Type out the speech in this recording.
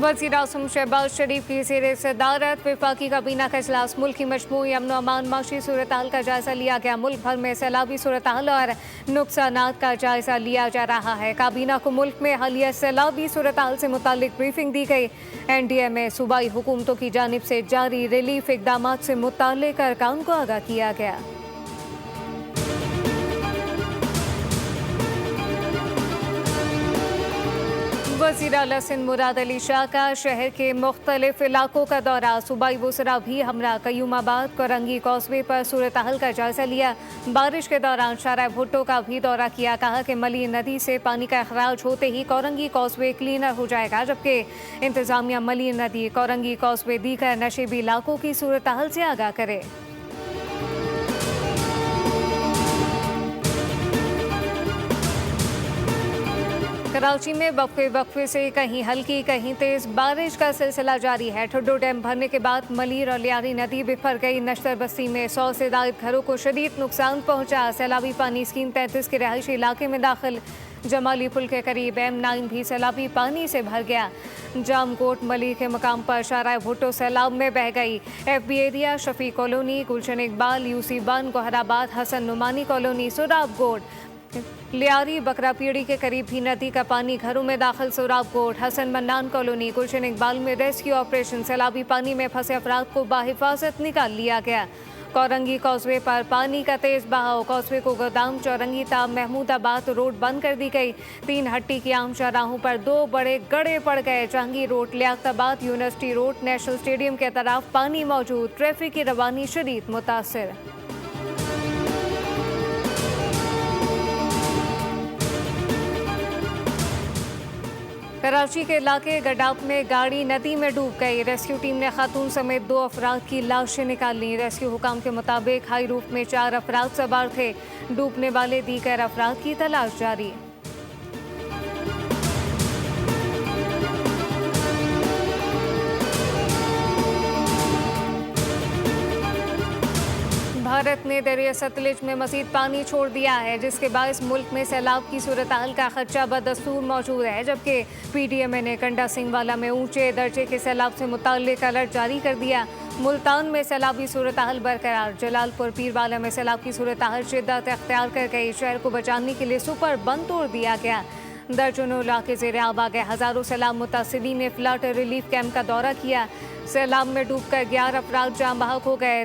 वज़ीर आज़म शहबाज शरीफ की ज़ेर सदारत वफाकी काबीना का इजलास। मुल्क की मजमूई अमन अमान माशी सूरत हाल का जायजा लिया गया। मुल्क भर में सैलाबी सूरत हाल और नुकसानात का जायजा लिया जा रहा है। काबीना को मुल्क में हालिया सैलाबी सूरत हाल से मुतालिक ब्रीफिंग दी गई। NDA में सूबाई हुकूमतों की जानिब से जारी रिलीफ इकदाम से मुताल्लिक अरकान को आगाह किया गया। वज़ीर आला सिंध मुराद अली शाह का शहर के मुख्तलिफ इलाकों का दौरा। सूबाई वज़रा भी हमरा कयूमाबाद कोरंगी कॉजवे पर सूरत हाल का जायजा लिया। बारिश के दौरान शारा भुट्टो का भी दौरा किया। कहा कि मली नदी से पानी का अखराज होते ही कोरंगी कॉजवे क्लीनर हो जाएगा, जबकि इंतजामिया मली नदी कोरंगी कॉजवे दीगर नशेबी इलाकों की सूरत हाल से आगाह करे। कराची में वक्फे से कहीं हल्की कहीं तेज बारिश का सिलसिला जारी है। ठुड्डो डैम भरने के बाद मलीर और लियारी नदी बिफर गई। नश्तर बस्ती में 100 से ज्यादा घरों को शदीद नुकसान पहुंचा। सैलाबी पानी स्कीम 33 के रहायशी इलाके में दाखिल। जमाली पुल के करीब M9 भी सैलाबी पानी से भर गया। जामकोट मली के मकाम पर शारा भुट्टो सैलाब में बह गई। FB एरिया, शफी कॉलोनी, गुलशन इकबाल, UC1, गोहराबाद, हसन नुमानी कॉलोनी, सुराबगोट, लियारी बकरा पीड़ी के करीब भी नदी का पानी घरों में दाखिल। सुराबकोट, हसन मन्नान कॉलोनी, गुलशन इकबाल में रेस्क्यू ऑपरेशन। सैलाबी पानी में फंसे अफराद को बाहिफाजत निकाल लिया गया। कोरंगी कॉजवे पर पानी का तेज बहाव। कॉजवे को गोदाम चौरंगी ताब महमूदाबाद रोड बंद कर दी गई। 3 हट्टी की आम चौराहों पर 2 बड़े गड्ढे पड़ गए। Jahangir road, Liaquatabad, university road, national stadium के तरफ पानी मौजूद। ट्रैफिक की रवानी शदीद मुतासिर। कराची के इलाके गडाप में गाड़ी नदी में डूब गई। रेस्क्यू टीम ने खातून समेत 2 अफराद की लाशें निकाल ली। रेस्क्यू हुकाम के मुताबिक हाई रूफ में 4 अफराद सवार थे। डूबने वाले दीगर अफराद की तलाश जारी। भारत ने दरिया सतलुज में मजीद पानी छोड़ दिया है, जिसके बायस मुल्क में सैलाब की सूरत हाल का खदशा बदस्तूर मौजूद है। जबकि PDMA ने कंडा सिंहवाला में ऊंचे दर्जे के सैलाब से मुताल्लिक अलर्ट जारी कर दिया। मुल्तान में सैलाबी सूरत हाल बरकरार। जलालपुर पीरवाला में सैलाब की सूरत हाल शिद्दत अख्तियार कर गई। शहर को बचाने के लिए सुपर बंद तोड़ दिया गया। दर्जनों इलाके ज़ेर आब आ गए। हज़ारों सैलाब मुतासिरीन ने फ्लड रिलीफ कैंप का दौरा किया। सैलाब में डूबकर 11 अफराद जाँ बहक हो गए।